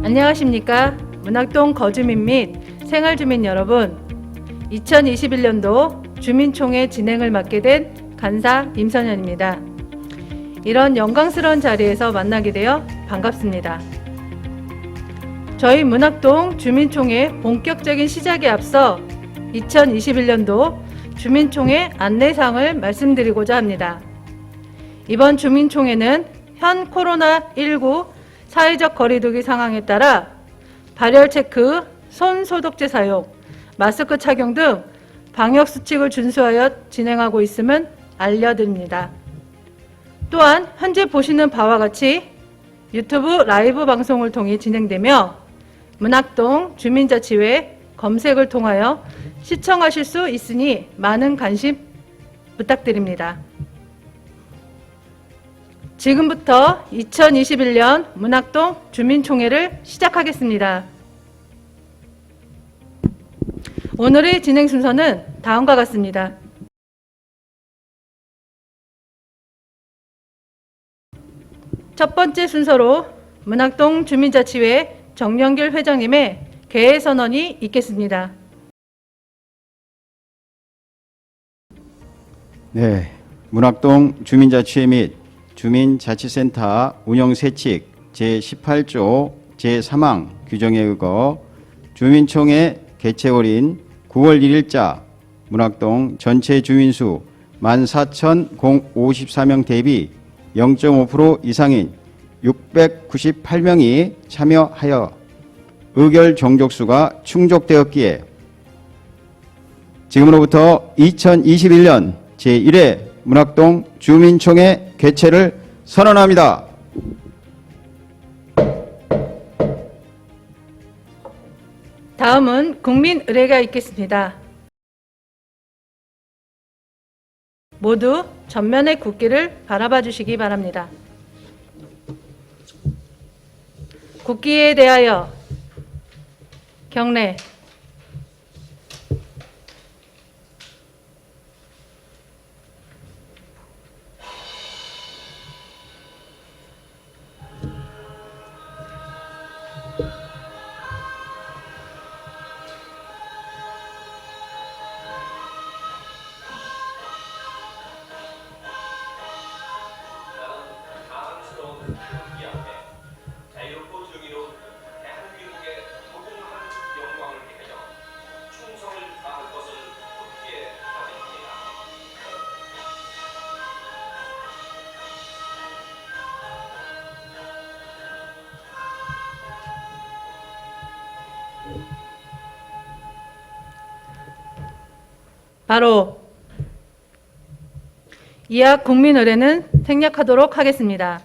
안녕하십니까. 문학동 거주민 및 생활주민 여러분, 2021년도 주민총회 진행을 맡게 된 간사 임선현입니다. 이런 영광스러운 자리에서 만나게 되어 반갑습니다. 저희 문학동 주민총회 본격적인 시작에 앞서 2021년도 주민총회 안내사항을 말씀드리고자 합니다. 이번 주민총회는 현 코로나19 사회적 거리두기 상황에 따라 발열 체크, 손 소독제 사용, 마스크 착용 등 방역 수칙을 준수하여 진행하고 있음을 알려드립니다. 또한 현재 보시는 바와 같이 유튜브 라이브 방송을 통해 진행되며 문학동 주민자치회 검색을 통하여 시청하실 수 있으니 많은 관심 부탁드립니다. 지금부터 2021년 문학동 주민총회를 시작하겠습니다. 오늘의 진행 순서는 다음과 같습니다. 첫 번째 순서로 문학동 주민자치회 정영길 회장님의 개회 선언이 있겠습니다. 네, 문학동 주민자치회 및 주민자치센터 운영세칙 제18조 제3항 규정에 의거 주민총회 개최월인 9월 1일자 문학동 전체 주민수 14,054명 대비 0.5% 이상인 698명이 참여하여 의결 정족수가 충족되었기에 지금으로부터 2021년 제1회 문학동 주민총회 개최를 선언합니다. 다음은 국민 의례가 있겠습니다. 모두 전면의 국기를 바라봐 주시기 바랍니다. 국기에 대하여 경례. 바로 이하 국민 의례는 생략하도록 하겠습니다.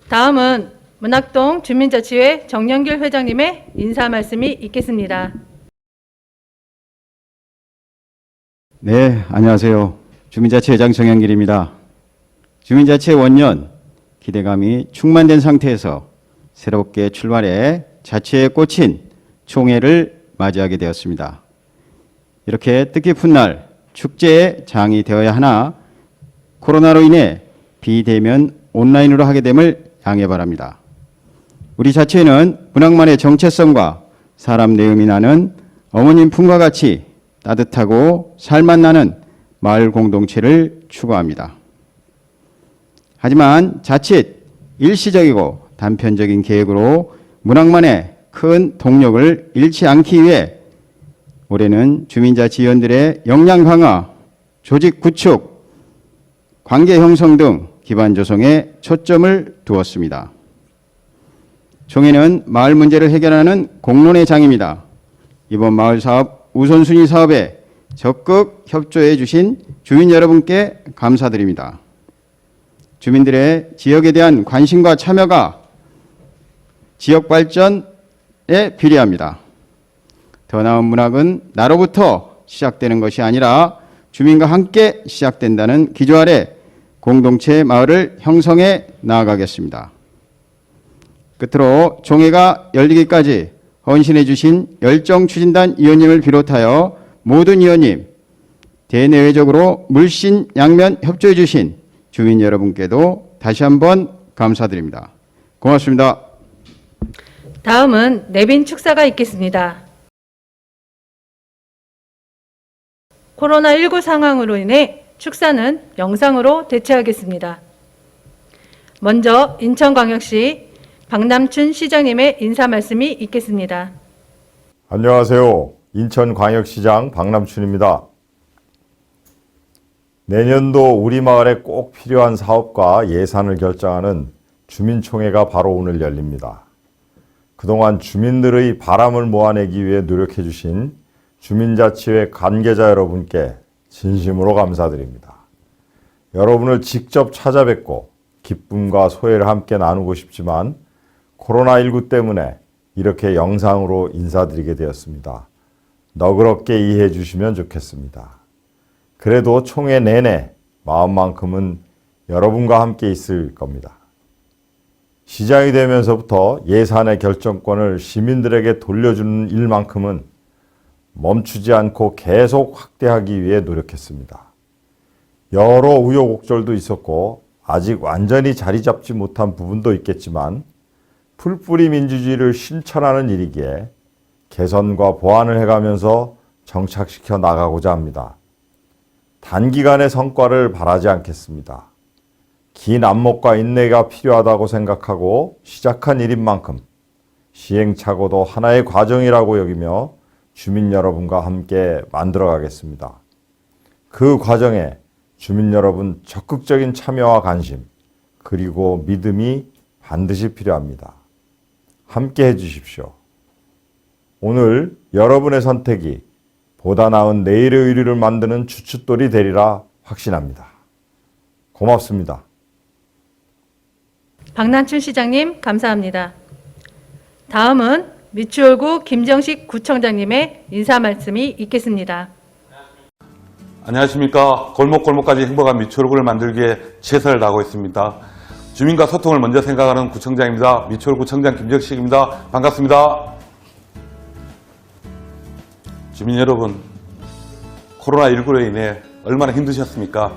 다음은 문학동 주민자치회 정영길 회장님의 인사 말씀이 있겠습니다. 네, 안녕하세요. 주민자치회장 정영길입니다. 주민자치회 원년 기대감이 충만된 상태에서 새롭게 출발해 자치에 꽂힌 총회를 맞이하게 되었습니다. 이렇게 뜻깊은 날 축제의 장이 되어야 하나 코로나로 인해 비대면 온라인으로 하게 됨을 양해 바랍니다. 우리 자치회는 문학만의 정체성과 사람 내음이 나는 어머님 품과 같이 따뜻하고 살맛 나는 마을 공동체를 추구합니다. 하지만 자칫 일시적이고 단편적인 계획으로 문학만의 큰 동력을 잃지 않기 위해 올해는 주민자치위원들의 역량 강화, 조직 구축, 관계 형성 등 기반 조성에 초점을 두었습니다. 총회는 마을 문제를 해결하는 공론의 장입니다. 이번 마을 사업 우선순위 사업에 적극 협조해 주신 주민 여러분께 감사드립니다. 주민들의 지역에 대한 관심과 참여가 지역 발전에 필요합니다. 더 나은 문학은 나로부터 시작되는 것이 아니라 주민과 함께 시작된다는 기조 아래 공동체 마을을 형성해 나아가겠습니다. 끝으로 총회가 열리기까지 헌신해 주신 열정추진단 위원님을 비롯하여 모든 위원님, 대내외적으로 물신 양면 협조해 주신 주민 여러분께도 다시 한번 감사드립니다. 고맙습니다. 다음은 내빈 축사가 있겠습니다. 코로나19 상황으로 인해 축사는 영상으로 대체하겠습니다. 먼저 인천광역시 박남춘 시장님의 인사 말씀이 있겠습니다. 안녕하세요. 인천광역시장 박남춘입니다. 내년도 우리 마을에 꼭 필요한 사업과 예산을 결정하는 주민총회가 바로 오늘 열립니다. 그동안 주민들의 바람을 모아내기 위해 노력해 주신 주민자치회 관계자 여러분께 진심으로 감사드립니다. 여러분을 직접 찾아뵙고 기쁨과 소회를 함께 나누고 싶지만 코로나19 때문에 이렇게 영상으로 인사드리게 되었습니다. 너그럽게 이해해 주시면 좋겠습니다. 그래도 총회 내내 마음만큼은 여러분과 함께 있을 겁니다. 시장이 되면서부터 예산의 결정권을 시민들에게 돌려주는 일만큼은 멈추지 않고 계속 확대하기 위해 노력했습니다. 여러 우여곡절도 있었고 아직 완전히 자리 잡지 못한 부분도 있겠지만 풀뿌리 민주주의를 실천하는 일이기에 개선과 보완을 해가면서 정착시켜 나가고자 합니다. 단기간의 성과를 바라지 않겠습니다. 긴 안목과 인내가 필요하다고 생각하고 시작한 일인 만큼 시행착오도 하나의 과정이라고 여기며 주민 여러분과 함께 만들어가겠습니다. 그 과정에 주민 여러분 적극적인 참여와 관심 그리고 믿음이 반드시 필요합니다. 함께 해주십시오. 오늘 여러분의 선택이 보다 나은 내일의 의리를 만드는 주춧돌이 되리라 확신합니다. 고맙습니다. 박남춘 시장님 감사합니다. 다음은 미추홀구 김정식 구청장님의 인사 말씀이 있겠습니다. 안녕하십니까. 골목골목까지 행복한 미추홀구를 만들기 위해 최선을 다하고 있습니다. 주민과 소통을 먼저 생각하는 구청장입니다. 미추홀구청장 김정식입니다. 반갑습니다. 주민 여러분, 코로나19로 인해 얼마나 힘드셨습니까?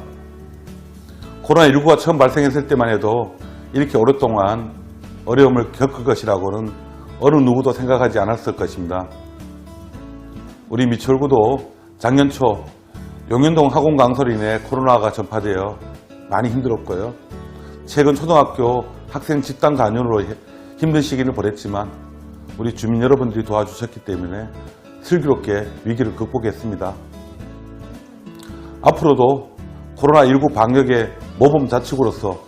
코로나19가 처음 발생했을 때만 해도 이렇게 오랫동안 어려움을 겪을 것이라고는 어느 누구도 생각하지 않았을 것입니다. 우리 미추홀구도 작년 초 용현동 학원 강소로 인해 코로나가 전파되어 많이 힘들었고요. 최근 초등학교 학생 집단 감염으로 힘든 시기를 보냈지만 우리 주민 여러분들이 도와주셨기 때문에 슬기롭게 위기를 극복했습니다. 앞으로도 코로나19 방역의 모범 자치구로서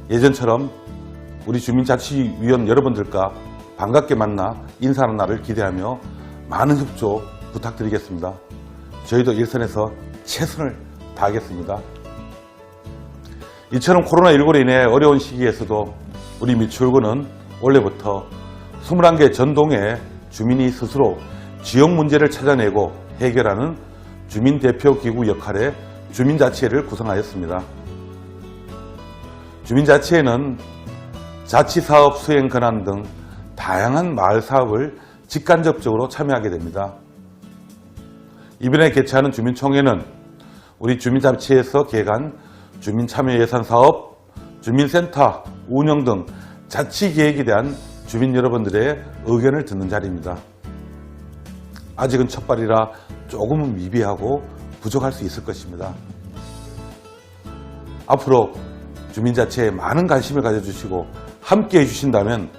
예전처럼 우리 주민자치위원 여러분들과 반갑게 만나 인사하는 날을 기대하며 많은 협조 부탁드리겠습니다. 저희도 일선에서 최선을 다하겠습니다. 이처럼 코로나19로 인해 어려운 시기에서도 우리 미추홀구는 올해부터 21개 전동의 주민이 스스로 지역 문제를 찾아내고 해결하는 주민대표기구 역할의 주민자치회를 구성하였습니다. 주민자치회는 자치사업 수행 권한 등 다양한 마을 사업을 직간접적으로 참여하게 됩니다. 이번에 개최하는 주민총회는 우리 주민자치회에서 계획한 주민참여예산사업, 주민센터 운영 등 자치계획에 대한 주민 여러분들의 의견을 듣는 자리입니다. 아직은 첫발이라 조금은 미비하고 부족할 수 있을 것입니다. 앞으로 주민자치에 많은 관심을 가져주시고 함께 해주신다면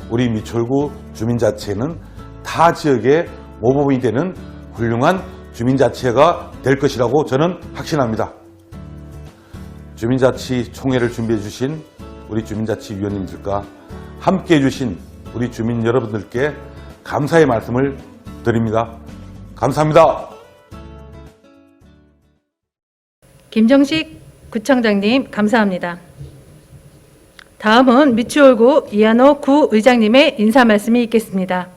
우리 미추홀구 주민자치회는 타 지역의 모범이 되는 훌륭한 주민자치회가 될 것이라고 저는 확신합니다. 주민자치 총회를 준비해 주신 우리 주민자치위원님들과 함께 해주신 우리 주민 여러분들께 감사의 말씀을 드립니다. 감사합니다. 김정식 구청장님 감사합니다. 다음은 미추홀구 이한호 구의장님의 인사 말씀이 있겠습니다.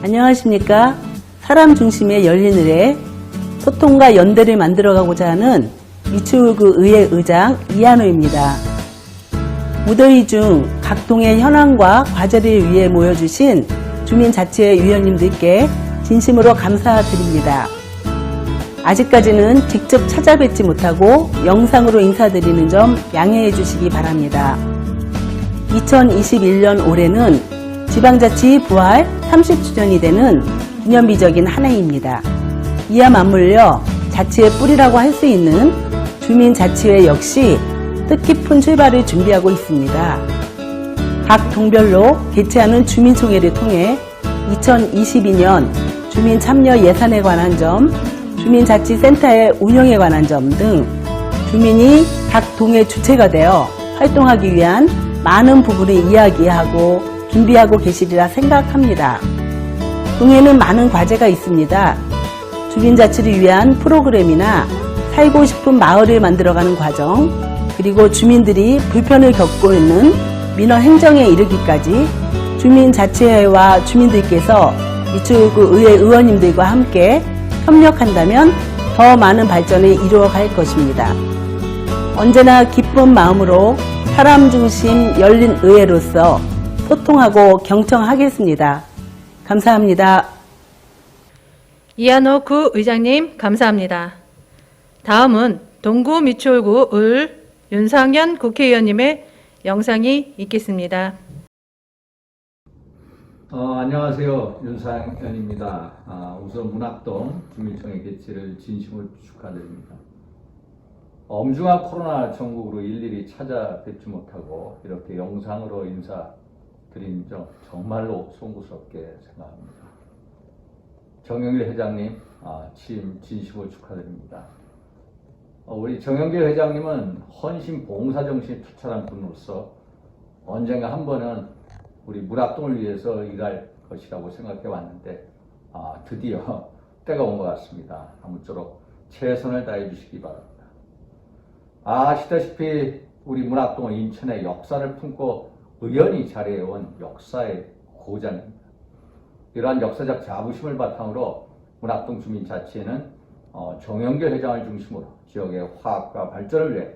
안녕하십니까. 사람 중심의 열린 의회, 소통과 연대를 만들어가고자 하는 미추홀구 의회 의장 이한호입니다. 무더위 중 각 동의 현황과 과제를 위해 모여주신 주민자치회 위원님들께 진심으로 감사드립니다. 아직까지는 직접 찾아뵙지 못하고 영상으로 인사드리는 점 양해해 주시기 바랍니다. 2021년 올해는 지방자치 부활 30주년이 되는 기념비적인 한 해입니다. 이와 맞물려 자치의 뿌리라고 할 수 있는 주민자치회 역시 뜻깊은 출발을 준비하고 있습니다. 각 동별로 개최하는 주민총회를 통해 2022년 주민참여 예산에 관한 점, 주민자치센터의 운영에 관한 점 등 주민이 각 동의 주체가 되어 활동하기 위한 많은 부분을 이야기하고 준비하고 계시리라 생각합니다. 동에는 많은 과제가 있습니다. 주민자치를 위한 프로그램이나 살고 싶은 마을을 만들어가는 과정, 그리고 주민들이 불편을 겪고 있는 민원 행정에 이르기까지 주민자치회와 주민들께서 미추홀구 의회 의원님들과 함께 협력한다면 더 많은 발전을 이루어갈 것입니다. 언제나 기쁜 마음으로 사람 중심 열린 의회로서 소통하고 경청하겠습니다. 감사합니다. 이한호 구의장님 감사합니다. 다음은 동구 미추홀구 을 윤상현 국회의원님의 영상이 있겠습니다. 안녕하세요. 윤상현입니다. 우선 문학동 주민총회 개최를 진심으로 축하드립니다. 엄중한 코로나 전국으로 일일이 찾아뵙지 못하고 이렇게 영상으로 인사드린 점 정말로 송구스럽게 생각합니다. 정영길 회장님 취임 진심으로 축하드립니다. 우리 정영길 회장님은 헌신 봉사정신이 투철한 분으로서 언젠가 한 번은 우리 문학동을 위해서 일할 것이라고 생각해 왔는데 드디어 때가 온 것 같습니다. 아무쪼록 최선을 다해 주시기 바랍니다. 아시다시피 우리 문학동은 인천의 역사를 품고 의연히 자리해온 역사의 고장입니다. 이러한 역사적 자부심을 바탕으로 문학동 주민자치회는 정영길 회장을 중심으로 지역의 화합과 발전을 위해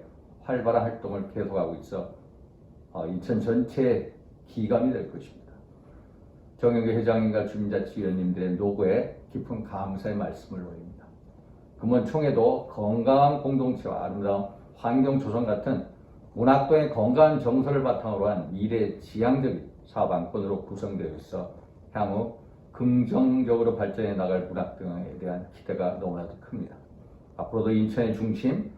활발한 활동을 계속하고 있어 인천 전체의 기감이 될 것입니다. 정영길 회장님과 주민자치위원님들의 노고에 깊은 감사의 말씀을 올립니다. 금번 총회도 건강한 공동체와 아름다운 환경 조성 같은 문학동의 건강한 정서를 바탕으로 한 미래 지향적인 사업 안건으로 구성되어 있어 향후 긍정적으로 발전해 나갈 문학동에 대한 기대가 너무나도 큽니다. 앞으로도 인천의 중심,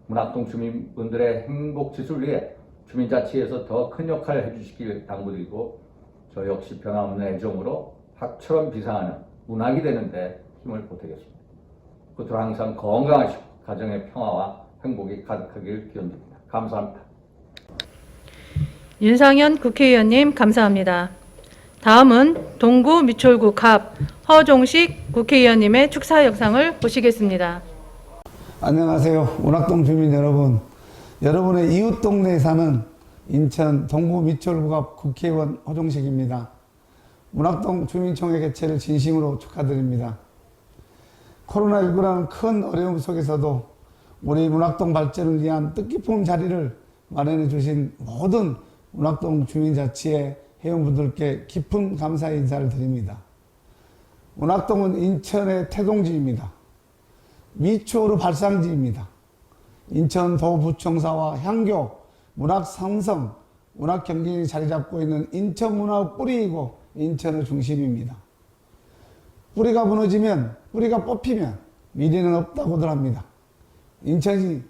문학동 주민분들의 행복 지수를 위해 주민자치에서 더 큰 역할을 해주시길 당부드리고 저 역시 변함없는 애정으로 학처럼 비상하는 문학이 되는데 힘을 보태겠습니다. 끝으로 항상 건강하시고 가정의 평화와 행복이 가득하길 기원드립니다. 감사합니다. 윤상현 국회의원님 감사합니다. 다음은 동구 미추홀구 갑 허종식 국회의원님의 축사 영상을 보시겠습니다. 안녕하세요. 문학동 주민 여러분. 여러분의 이웃 동네에 사는 인천 동구 미추홀구 갑 국회의원 허종식입니다. 문학동 주민총회 개최를 진심으로 축하드립니다. 코로나19라는 큰 어려움 속에서도 우리 문학동 발전을 위한 뜻깊은 자리를 마련해 주신 모든 문학동 주민자치회 회원분들께 깊은 감사의 인사를 드립니다. 문학동은 인천의 태동지입니다. 미추홀구 발상지입니다. 인천 도부청사와 향교, 문학상성, 문학경쟁이 자리 잡고 있는 인천 문화의 뿌리이고 인천의 중심입니다. 뿌리가 무너지면, 뿌리가 뽑히면 미래는 없다고들 합니다. 인천이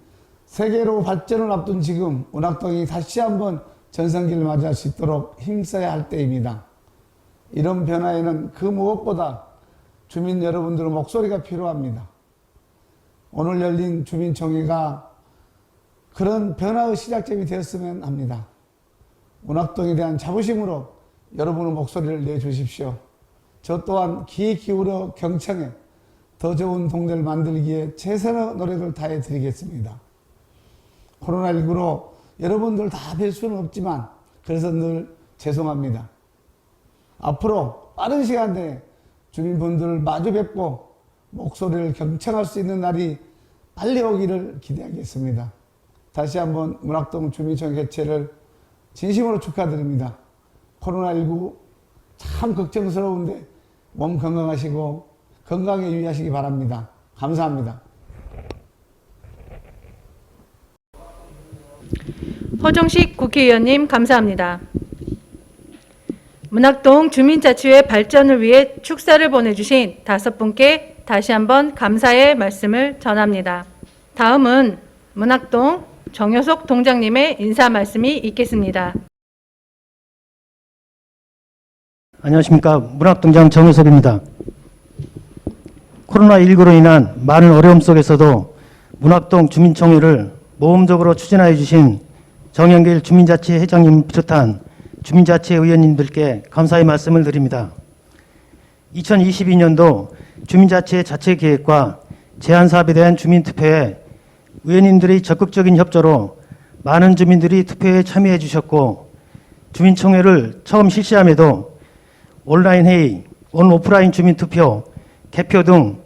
세계로 발전을 앞둔 지금 문학동이 다시 한번 전성기를 맞이할 수 있도록 힘써야 할 때입니다. 이런 변화에는 그 무엇보다 주민 여러분들의 목소리가 필요합니다. 오늘 열린 주민총회가 그런 변화의 시작점이 되었으면 합니다. 문학동에 대한 자부심으로 여러분의 목소리를 내주십시오. 저 또한 귀 기울여 경청해 더 좋은 동네를 만들기에 최선의 노력을 다해 드리겠습니다. 코로나19로 여러분들 다 뵐 수는 없지만 그래서 늘 죄송합니다. 앞으로 빠른 시간 내에 주민분들을 마주 뵙고 목소리를 경청할 수 있는 날이 빨리 오기를 기대하겠습니다. 다시 한번 문학동 주민총회 개최를 진심으로 축하드립니다. 코로나19 참 걱정스러운데 몸 건강하시고 건강에 유의하시기 바랍니다. 감사합니다. 허종식 국회의원님 감사합니다. 문학동 주민자치회 발전을 위해 축사를 보내주신 5분께 다시 한번 감사의 말씀을 전합니다. 다음은 문학동 정효석 동장님의 인사 말씀이 있겠습니다. 안녕하십니까. 문학동장 정효석입니다. 코로나19로 인한 많은 어려움 속에서도 문학동 주민총회를 모험적으로 추진하여 주신 정영길 주민자치회 회장님 비롯한 주민자치회 의원님들께 감사의 말씀을 드립니다. 2022년도 주민자치회 자체계획과 제안사업에 대한 주민투표에 의원님들의 적극적인 협조로 많은 주민들이 투표에 참여해 주셨고, 주민총회를 처음 실시함에도 온라인 회의, 오프라인 주민투표, 개표 등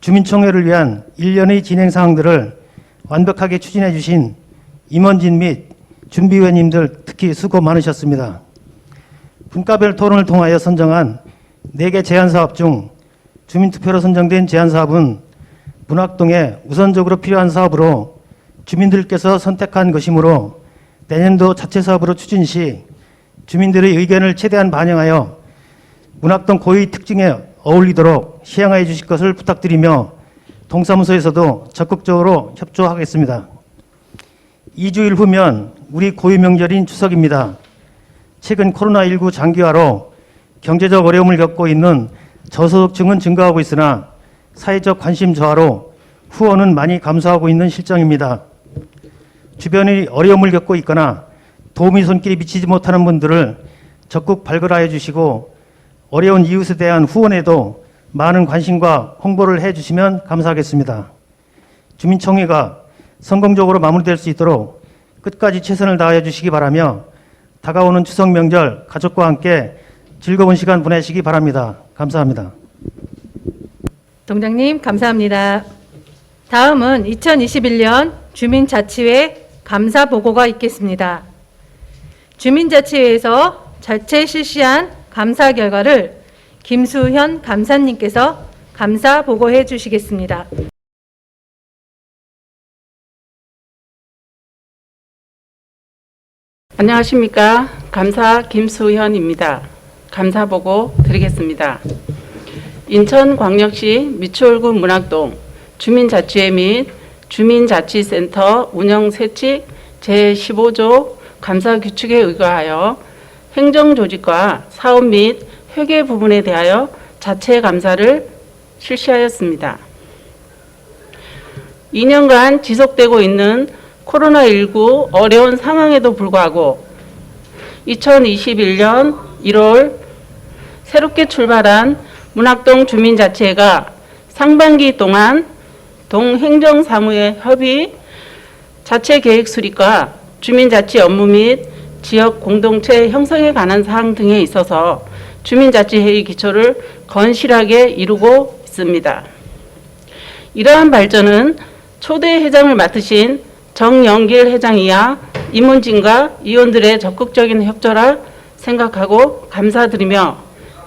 주민총회를 위한 일련의 진행 사항들을 완벽하게 추진해 주신 임원진 및 준비위원님들 특히 수고 많으셨습니다. 분과별 토론을 통하여 선정한 4개 제안사업 중 주민투표로 선정된 제안사업은 문학동에 우선적으로 필요한 사업으로 주민들께서 선택한 것이므로 내년도 자체사업으로 추진 시 주민들의 의견을 최대한 반영하여 문학동 고유의 특징에 어울리도록 시행하여 주실 것을 부탁드리며 동사무소에서도 적극적으로 협조하겠습니다. 2주일 후면 우리 고유 명절인 추석입니다. 최근 코로나19 장기화로 경제적 어려움을 겪고 있는 저소득층은 증가하고 있으나 사회적 관심 저하로 후원은 많이 감소하고 있는 실정입니다. 주변이 어려움을 겪고 있거나 도움의 손길이 미치지 못하는 분들을 적극 발굴하여 주시고 어려운 이웃에 대한 후원에도 많은 관심과 홍보를 해주시면 감사하겠습니다. 주민총회가 성공적으로 마무리될 수 있도록 끝까지 최선을 다하여 주시기 바라며 다가오는 추석 명절 가족과 함께 즐거운 시간 보내시기 바랍니다. 감사합니다. 동장님 감사합니다. 다음은 2021년 주민자치회 감사 보고가 있겠습니다. 주민자치회에서 자체 실시한 감사 결과를 김수현 감사님께서 감사 보고해 주시겠습니다. 안녕하십니까. 감사 김수현입니다. 감사 보고 드리겠습니다. 인천광역시 미추홀구 문학동 주민자치회 및 주민자치센터 운영 세칙 제15조 감사규칙에 의거하여 행정조직과 사업 및 회계 부분에 대하여 자체 감사를 실시하였습니다. 2년간 지속되고 있는 코로나19 어려운 상황에도 불구하고 2021년 1월 새롭게 출발한 문학동 주민자치회가 상반기 동안 동행정사무의 협의, 자체계획 수립과 주민자치 업무 및 지역 공동체 형성에 관한 사항 등에 있어서 주민자치회의 기초를 건실하게 이루고 있습니다. 이러한 발전은 초대 회장을 맡으신 정영길 회장이야 임원진과 위원들의 적극적인 협조라 생각하고 감사드리며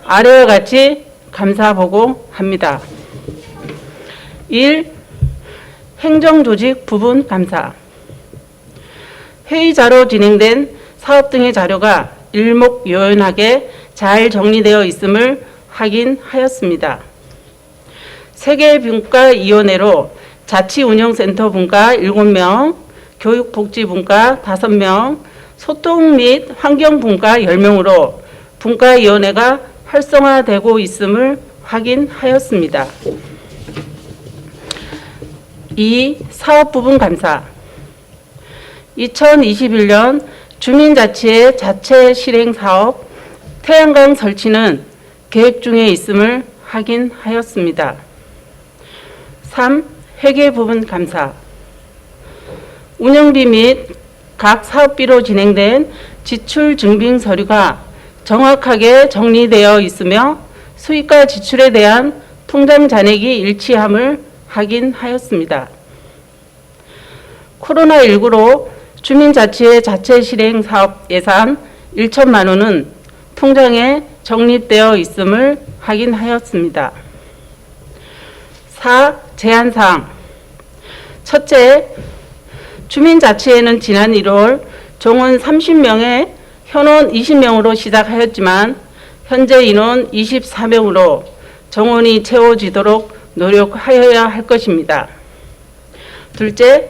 아래와 같이 감사보고합니다. 1. 행정조직 부분 감사. 회의자로 진행된 사업 등의 자료가 일목요연하게 잘 정리되어 있음을 확인하였습니다. 세계분과위원회로 자치운영센터 분과 7명, 교육복지분과 5명, 소통 및 환경분과 10명으로 분과위원회가 활성화되고 있음을 확인하였습니다. 2. 사업부분 감사. 2021년 주민자치회 자체 실행 사업 태양광 설치는 계획 중에 있음을 확인하였습니다. 3. 회계 부분 감사. 운영비 및 각 사업비로 진행된 지출 증빙 서류가 정확하게 정리되어 있으며 수입과 지출에 대한 통장 잔액이 일치함을 확인하였습니다. 코로나19로 주민자치회 자체 실행 사업 예산 1천만 원은 통장에 적립되어 있음을 확인하였습니다. 4. 제안사항. 첫째, 주민자치회는 지난 1월 정원 30명에 현원 20명으로 시작하였지만 현재 인원 24명으로 정원이 채워지도록 노력하여야 할 것입니다. 둘째,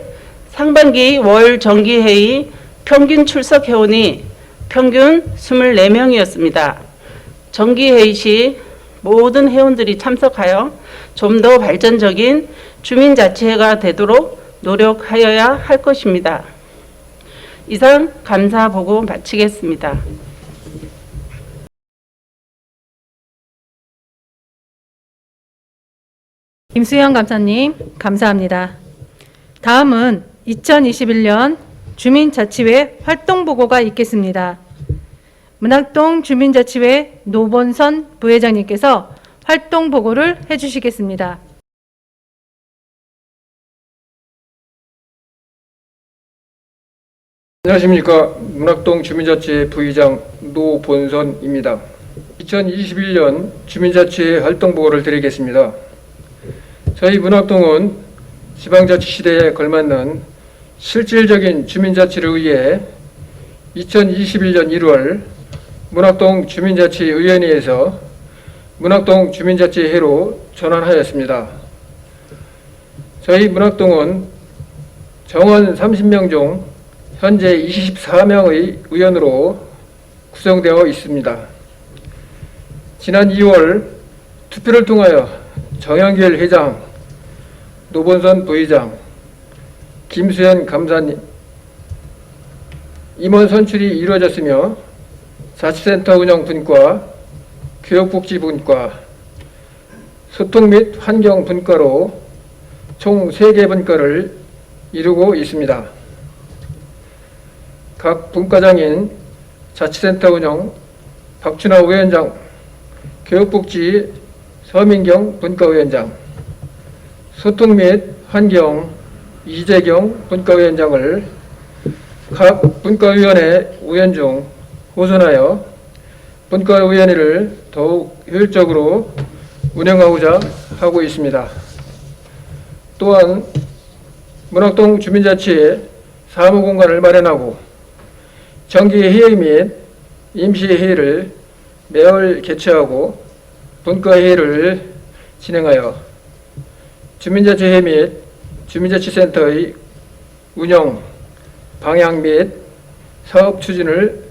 상반기 월 정기회의 평균 출석 회원이 평균 24명이었습니다. 정기회의 시 모든 회원들이 참석하여 좀 더 발전적인 주민자치회가 되도록 노력하여야 할 것입니다. 이상 감사 보고 마치겠습니다. 김수영 감사님, 감사합니다. 다음은 2021년 주민자치회 활동보고가 있겠습니다. 문학동 주민자치회 노본선 부회장님께서 활동보고를 해주시겠습니다. 안녕하십니까. 문학동 주민자치회 부의장 노본선입니다. 2021년 주민자치회 활동보고를 드리겠습니다. 저희 문학동은 지방자치 시대에 걸맞는 실질적인 주민자치를 위해 2021년 1월 문학동 주민자치의원회에서 문학동 주민자치회로 전환하였습니다. 저희 문학동은 정원 30명 중 현재 24명의 의원으로 구성되어 있습니다. 지난 2월 투표를 통하여 정영길 회장, 노본선 부의장, 김수현 감사님 임원 선출이 이루어졌으며 자치센터 운영분과, 교육복지분과, 소통 및 환경분과로 총 3개 분과를 이루고 있습니다. 각 분과장인 자치센터 운영 박준하 위원장, 교육복지 서민경 분과위원장, 소통 및 환경 이재경 분과위원장을 각 분과위원회 위원 중 호선하여 분과위원회를 더욱 효율적으로 운영하고자 하고 있습니다. 또한 문학동 주민자치회 사무공간을 마련하고 정기회의 및 임시회의를 매월 개최하고 분과회의를 진행하여 주민자치회 및 주민자치센터의 운영, 방향 및 사업 추진을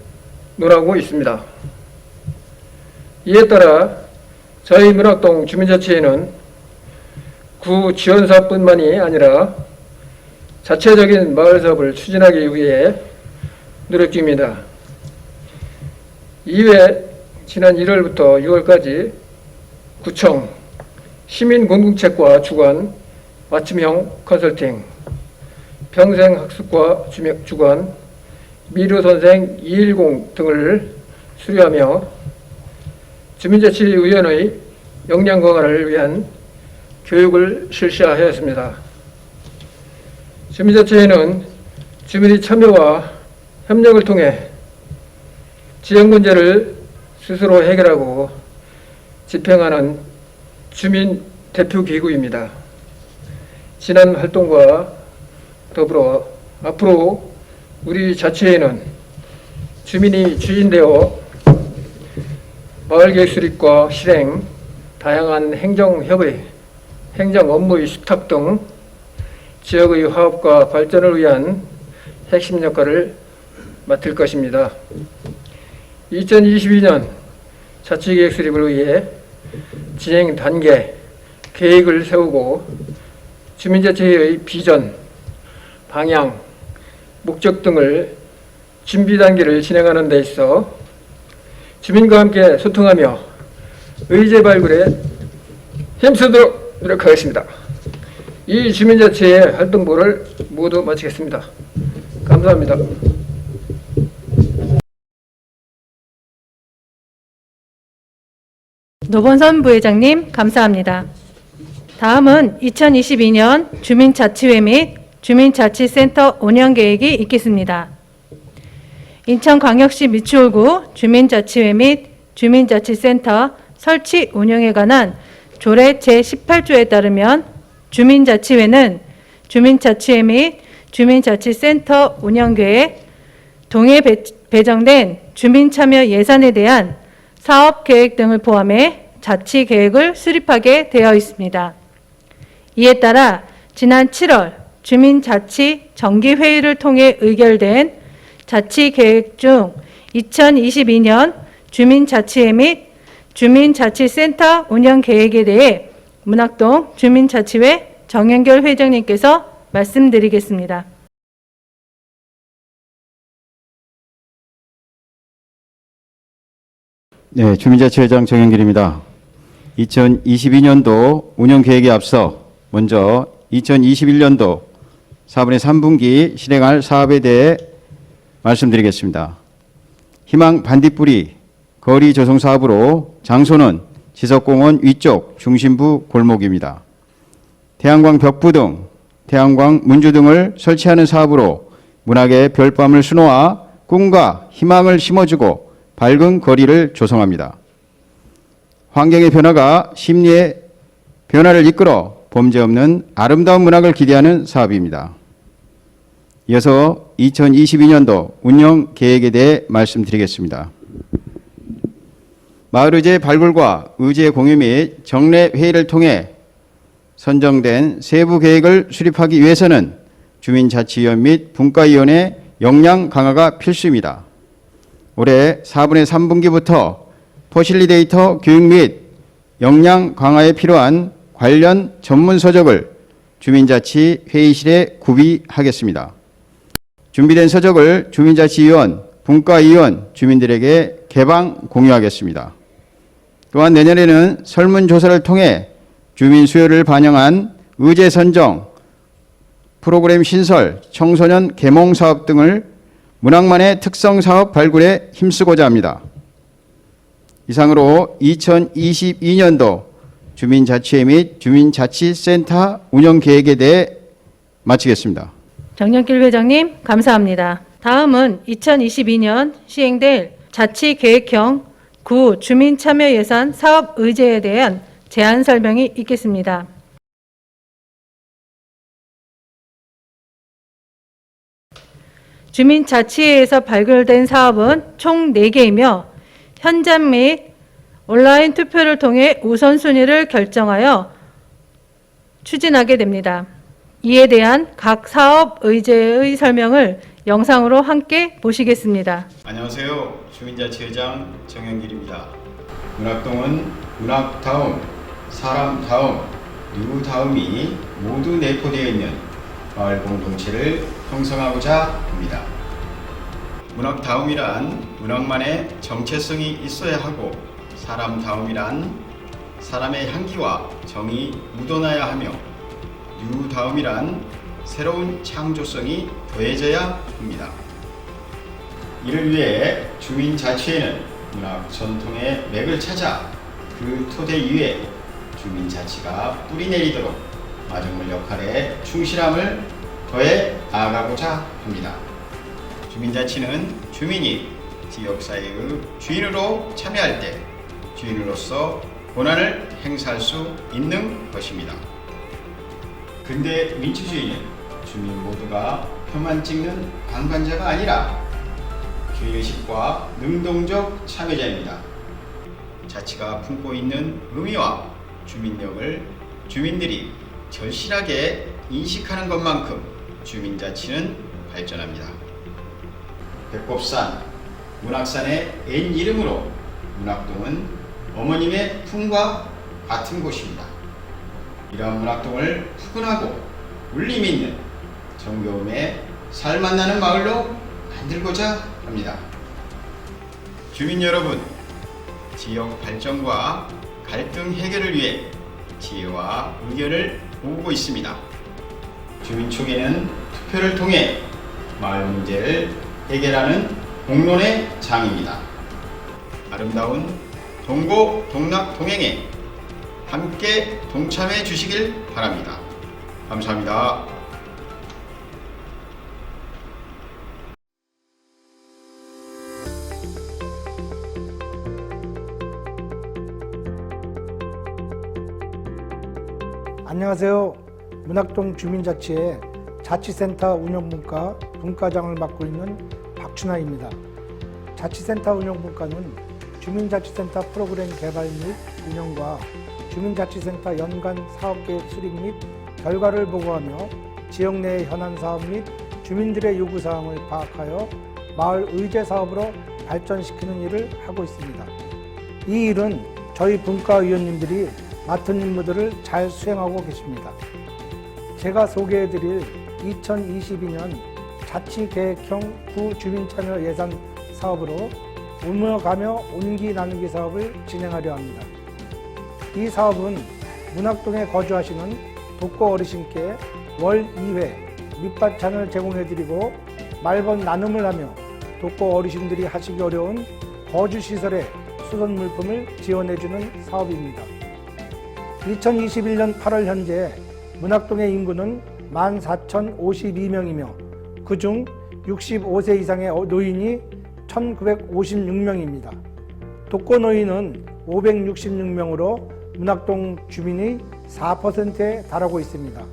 논하고 있습니다. 이에 따라 저희 문학동 주민자치회는 구 지원사업뿐만이 아니라 자체적인 마을사업을 추진하기 위해 노력 중입니다. 이외 지난 1월부터 6월까지 구청, 시민공동체과 주관, 맞춤형 컨설팅, 평생학습과 주관, 미르선생 210 등을 수료하며 주민자치위원회의 역량 강화를 위한 교육을 실시하였습니다. 주민자치회는 주민의 참여와 협력을 통해 지역 문제를 스스로 해결하고 집행하는 주민 대표 기구입니다. 지난 활동과 더불어 앞으로 우리 자치회는 주민이 주인되어 마을계획 수립과 실행, 다양한 행정협의, 행정 업무의 수탁 등 지역의 화합과 발전을 위한 핵심 역할을 맡을 것입니다. 2022년 자치계획 수립을 위해 진행 단계, 계획을 세우고 주민자치회의 비전, 방향, 목적 등을 준비 단계를 진행하는 데 있어 주민과 함께 소통하며 의제 발굴에 힘쓰도록 노력하겠습니다. 이 주민자치회 활동보를 모두 마치겠습니다. 감사합니다. 노본선 부회장님, 감사합니다. 다음은 2022년 주민자치회 및 주민자치센터 운영계획이 있겠습니다. 인천광역시 미추홀구 주민자치회 및 주민자치센터 설치 운영에 관한 조례 제18조에 따르면 주민자치회는 주민자치회 및 주민자치센터 운영계획 동에 배정된 주민참여 예산에 대한 사업계획 등을 포함해 자치계획을 수립하게 되어 있습니다. 이에 따라 지난 7월 주민자치 정기회의를 통해 의결된 자치계획 중 2022년 주민자치회 및 주민자치센터 운영계획에 대해 문학동 주민자치회 정연결 회장님께서 말씀드리겠습니다. 네, 주민자치회장 정영길입니다. 2022년도 운영계획에 앞서 먼저 2021년도 4분의 3분기 실행할 사업에 대해 말씀드리겠습니다. 희망 반딧불이 거리 조성 사업으로 장소는 지석공원 위쪽 중심부 골목입니다. 태양광 벽부 등 태양광 문주 등을 설치하는 사업으로 문학의 별밤을 수놓아 꿈과 희망을 심어주고 밝은 거리를 조성합니다. 환경의 변화가 심리의 변화를 이끌어 범죄 없는 아름다운 문학을 기대하는 사업입니다. 이어서 2022년도 운영 계획에 대해 말씀드리겠습니다. 마을의제 발굴과 의제 공유 및 정례 회의를 통해 선정된 세부 계획을 수립하기 위해서는 주민자치위원 및 분과위원회 역량 강화가 필수입니다. 올해 4분의 3분기부터 퍼실리데이터 교육 및 역량 강화에 필요한 관련 전문 서적을 주민자치 회의실에 구비하겠습니다. 준비된 서적을 주민자치위원, 분과위원, 주민들에게 개방 공유하겠습니다. 또한 내년에는 설문조사를 통해 주민 수요를 반영한 의제 선정, 프로그램 신설, 청소년 계몽 사업 등을 문학만의 특성 사업 발굴에 힘쓰고자 합니다. 이상으로 2022년도 주민자치회 및 주민자치센터 운영 계획에 대해 마치겠습니다. 정연길 회장님, 감사합니다. 다음은 2022년 시행될 자치계획형 구 주민참여예산 사업 의제에 대한 제안 설명이 있겠습니다. 주민자치회에서 발굴된 사업은 총 4개이며 현장 및 온라인 투표를 통해 우선순위를 결정하여 추진하게 됩니다. 이에 대한 각 사업 의제의 설명을 영상으로 함께 보시겠습니다. 안녕하세요. 주민자치회장 정영길입니다. 문학동은 문학다움, 사람다움, 누구다움이 모두 내포되어 있는 마을 공동체를 형성하고자 합니다. 문학다움이란 문학만의 정체성이 있어야 하고 사람다움이란 사람의 향기와 정이 묻어나야 하며 뉴다움이란 새로운 창조성이 더해져야 합니다. 이를 위해 주민자치회는 문학 전통의 맥을 찾아 그 토대 위에 주민자치가 뿌리내리도록 마중물 역할에 충실함을 더해 나아가고자 합니다. 주민자치는 주민이 지역사회의 주인으로 참여할 때 주인으로서 권한을 행사할 수 있는 것입니다. 근대 민주주의는 주민 모두가 표만 찍는 방관자가 아니라 주인의식과 능동적 참여자입니다. 자치가 품고 있는 의미와 주민력을 주민들이 절실하게 인식하는 것만큼 주민자치는 발전합니다. 백법산, 문학산의 옛 이름으로 문학동은 어머님의 품과 같은 곳입니다. 이러한 문학동을 푸근하고 울림 있는 정겨움에 살맛나는 마을로 만들고자 합니다. 주민 여러분, 지역 발전과 갈등 해결을 위해 지혜와 의견을 모으고 있습니다. 주민총회는 투표를 통해 마을 문제를 해결하는 공론의 장입니다. 아름다운 동고 동락 동행에 함께 동참해 주시길 바랍니다. 감사합니다. 안녕하세요. 문학동 주민자치회 자치센터 운영분과 분과장을 맡고 있는 박춘하입니다. 자치센터 운영분과는 주민자치센터 프로그램 개발 및 운영과 주민자치센터 연간 사업계획 수립 및 결과를 보고하며 지역 내의 현안 사업 및 주민들의 요구사항을 파악하여 마을 의제 사업으로 발전시키는 일을 하고 있습니다. 이 일은 저희 분과위원님들이 맡은 임무들을 잘 수행하고 계십니다. 제가 소개해드릴 2022년 자치계획형 구주민참여 예산 사업으로 오며가며 온기 나누기 사업을 진행하려 합니다. 이 사업은 문학동에 거주하시는 독거 어르신께 월 2회 밑반찬을 제공해드리고 말번 나눔을 하며 독거 어르신들이 하시기 어려운 거주시설에 수선 물품을 지원해주는 사업입니다. 2021년 8월 현재 문학동의 인구는 14,052명이며 그중 65세 이상의 노인이 1,956명입니다. 독거 노인은 566명으로 문학동 주민의 4%에 달하고 있습니다.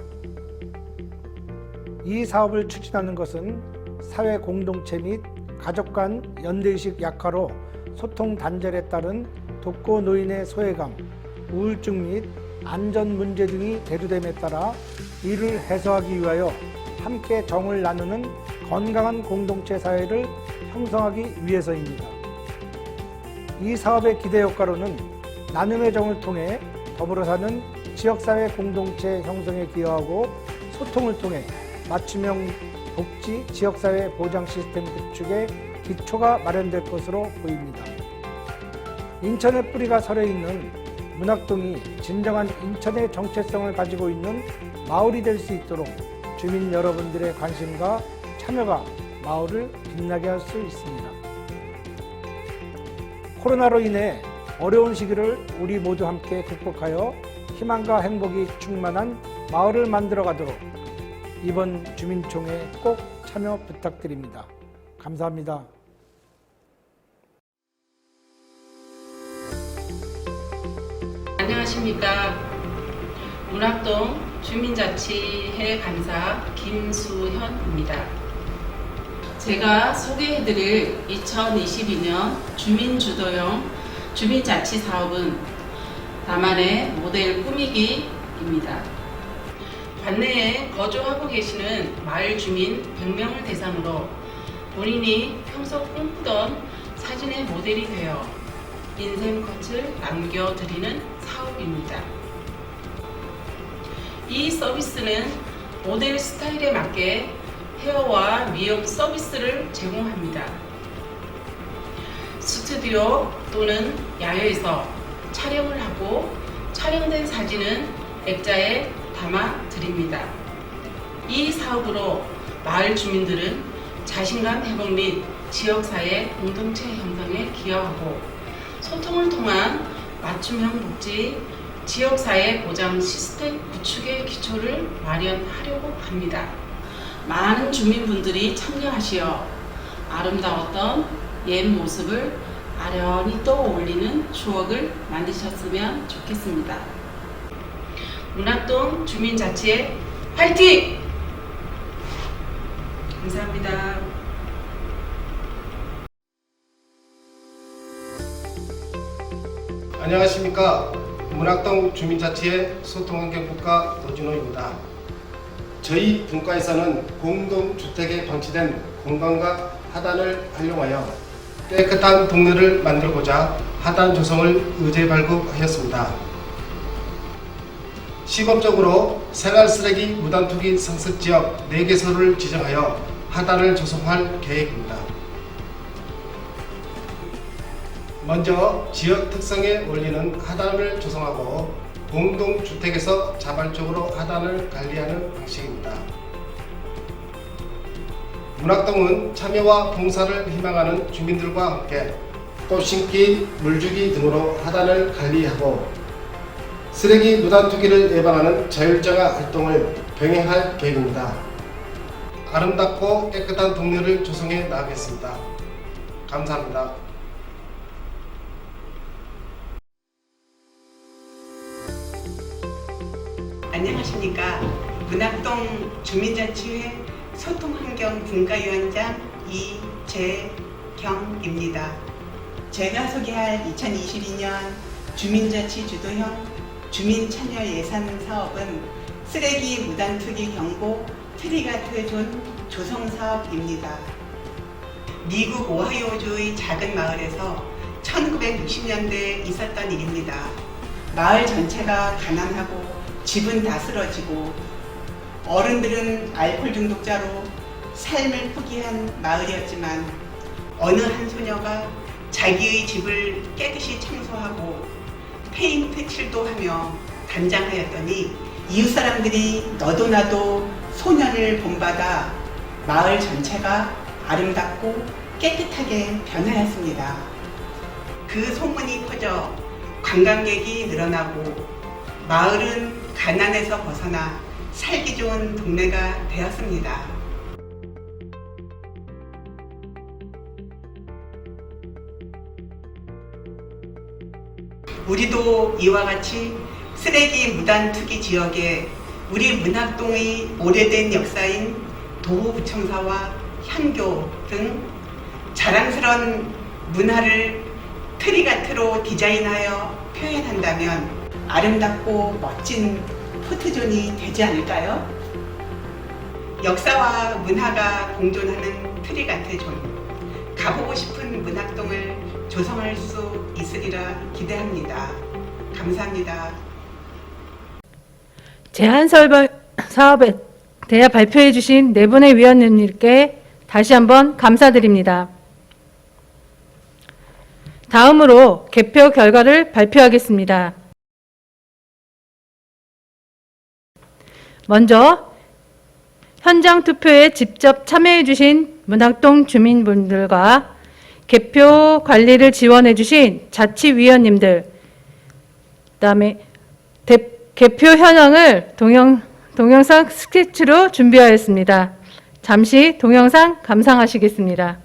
이 사업을 추진하는 것은 사회 공동체 및 가족 간 연대의식 약화로 소통 단절에 따른 독거 노인의 소외감, 우울증 및 안전 문제 등이 대두됨에 따라 이를 해소하기 위하여 함께 정을 나누는 건강한 공동체 사회를 형성하기 위해서입니다. 이 사업의 기대 효과로는 나눔의 정을 통해 더불어 사는 지역사회 공동체 형성에 기여하고 소통을 통해 맞춤형 복지 지역사회 보장 시스템 구축의 기초가 마련될 것으로 보입니다. 인천의 뿌리가 서려 있는 문학동이 진정한 인천의 정체성을 가지고 있는 마을이 될 수 있도록 주민 여러분들의 관심과 참여가 마을을 빛나게 할 수 있습니다. 코로나로 인해 어려운 시기를 우리 모두 함께 극복하여 희망과 행복이 충만한 마을을 만들어 가도록 이번 주민총회에 꼭 참여 부탁드립니다. 감사합니다. 안녕하십니까. 문학동 주민자치회 간사 김수현입니다. 제가 소개해드릴 2022년 주민주도형 주민자치사업은 나만의 모델 꾸미기입니다. 관내에 거주하고 계시는 마을 주민 100명을 대상으로 본인이 평소 꿈꾸던 사진의 모델이 되어 인생컷을 남겨드리는 사업입니다. 이 서비스는 모델 스타일에 맞게 헤어와 미용 서비스를 제공합니다. 스튜디오 또는 야외에서 촬영을 하고 촬영된 사진은 액자에 담아 드립니다. 이 사업으로 마을 주민들은 자신감 회복 및 지역사회 공동체 형성에 기여하고 소통을 통한 맞춤형 복지 지역사회 보장 시스템 구축의 기초를 마련하려고 합니다. 많은 주민분들이 참여하시어 아름다웠던 옛 모습을 아련히 떠올리는 추억을 만드셨으면 좋겠습니다. 문학동 주민자치회 화이팅! 감사합니다. 안녕하십니까. 문학동 주민자치회 소통환경분과 노진호입니다. 저희 분과에서는 공동주택에 방치된 공간과 하단을 활용하여 깨끗한 동네를 만들고자 하단 조성을 의제 발급하였습니다. 시범적으로 생활쓰레기 무단투기 성습지역 4개소를 지정하여 하단을 조성할 계획입니다. 먼저 지역 특성에 어울리는 하단을 조성하고 공동주택에서 자발적으로 하단을 관리하는 방식입니다. 문학동은 참여와 봉사를 희망하는 주민들과 함께 꽃 심기, 물 주기 등으로 하단을 관리하고 쓰레기 무단투기를 예방하는 자율정화 활동을 병행할 계획입니다. 아름답고 깨끗한 동네를 조성해 나가겠습니다. 감사합니다. 안녕하십니까. 문학동 주민자치회 소통환경분과위원장 이재경입니다. 제가 소개할 2022년 주민자치 주도형 주민참여 예산 사업은 쓰레기 무단 투기 경보 트리가트 존 조성 사업입니다. 미국 오하이오주의 작은 마을에서 1960년대에 있었던 일입니다. 마을 전체가 가난하고 집은 다 쓰러지고 어른들은 알코올 중독자로 삶을 포기한 마을이었지만 어느 한 소녀가 자기의 집을 깨끗이 청소하고 페인트 칠도 하며 단장하였더니 이웃 사람들이 너도 나도 소년을 본받아 마을 전체가 아름답고 깨끗하게 변하였습니다. 그 소문이 퍼져 관광객이 늘어나고 마을은 가난에서 벗어나 살기 좋은 동네가 되었습니다. 우리도 이와 같이 쓰레기 무단 투기 지역에 우리 문학동의 오래된 역사인 도부청사와 향교 등 자랑스러운 문화를 트리가트로 디자인하여 표현한다면 아름답고 멋진 포토존이 되지 않을까요? 역사와 문화가 공존하는 트리가트 존, 가보고 싶은 문학동을 조성할 수 있으리라 기대합니다. 감사합니다. 제안 사업에 대해 발표해 주신 네 분의 위원님께 다시 한번 감사드립니다. 다음으로 개표 결과를 발표하겠습니다. 먼저 현장 투표에 직접 참여해 주신 문학동 주민분들과 개표 관리를 지원해 주신 자치위원님들, 그다음에 개표 현황을 동영상 스케치로 준비하였습니다. 잠시 동영상 감상하시겠습니다.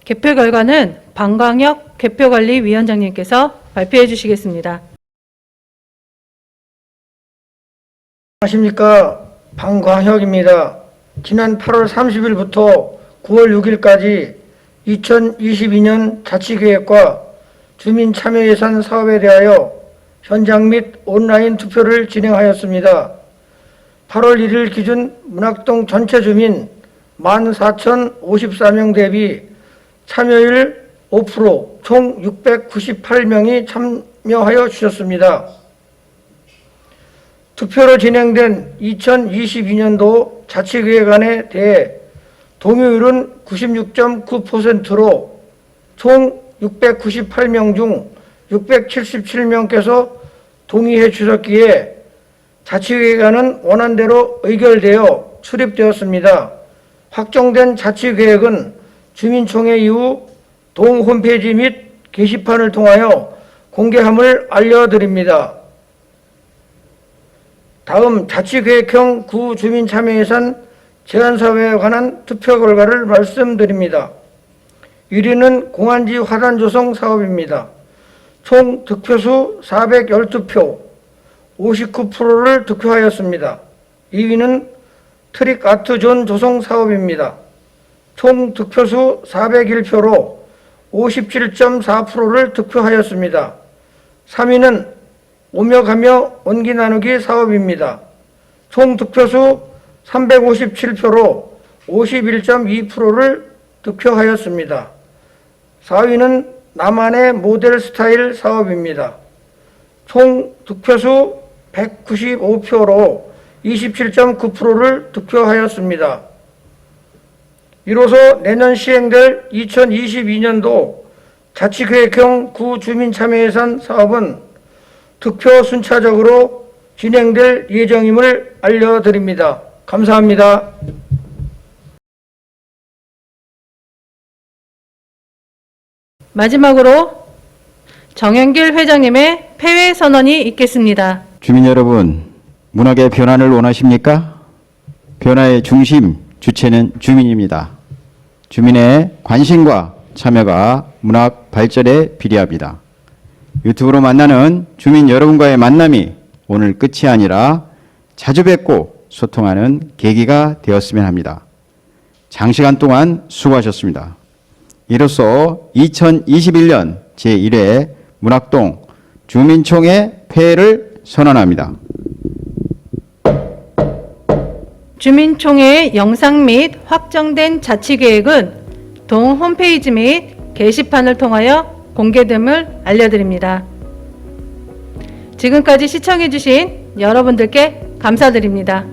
개표 결과는 방광혁 개표관리위원장님께서 발표해 주시겠습니다. 안녕하십니까. 방광혁입니다. 지난 8월 30일부터 9월 6일까지 2022년 자치계획과 주민참여예산 사업에 대하여 현장 및 온라인 투표를 진행하였습니다. 8월 1일 기준 문학동 전체 주민 14,054명 대비 참여율 5%, 총 698명이 참여하여 주셨습니다. 투표로 진행된 2022년도 자치계획안에 대해 동의율은 96.9%로 총 698명 중 677명께서 동의해 주셨기에 자치계획안은 원안대로 의결되어 수립되었습니다. 확정된 자치계획은 주민총회 이후 동 홈페이지 및 게시판을 통하여 공개함을 알려드립니다. 다음 자치계획형 구주민참여예산 제한사업에 관한 투표 결과를 말씀드립니다. 1위는 공안지 화단 조성 사업입니다. 총 득표수 412표, 59%를 득표하였습니다. 2위는 트릭 아트존 조성 사업입니다. 총 득표수 401표로 57.4%를 득표하였습니다. 3위는 오며 가며 온기 나누기 사업입니다. 총 득표수 357표로 51.2%를 득표하였습니다. 4위는 나만의 모델 스타일 사업입니다. 총 득표수 195표로 27.9%를 득표하였습니다. 이로써 내년 시행될 2022년도 자치계획형 구주민참여예산 사업은 득표 순차적으로 진행될 예정임을 알려드립니다. 감사합니다. 마지막으로 정영길 회장님의 폐회 선언이 있겠습니다. 주민 여러분, 문학의 변화를 원하십니까? 변화의 중심, 주체는 주민입니다. 주민의 관심과 참여가 문학 발전에 필요합니다. 유튜브로 만나는 주민 여러분과의 만남이 오늘 끝이 아니라 자주 뵙고 소통하는 계기가 되었으면 합니다. 장시간 동안 수고하셨습니다. 이로써 2021년 제1회 문학동 주민총회 폐회를 선언합니다. 주민총회의 영상 및 확정된 자치계획은 동 홈페이지 및 게시판을 통하여 공개됨을 알려드립니다. 지금까지 시청해주신 여러분들께 감사드립니다.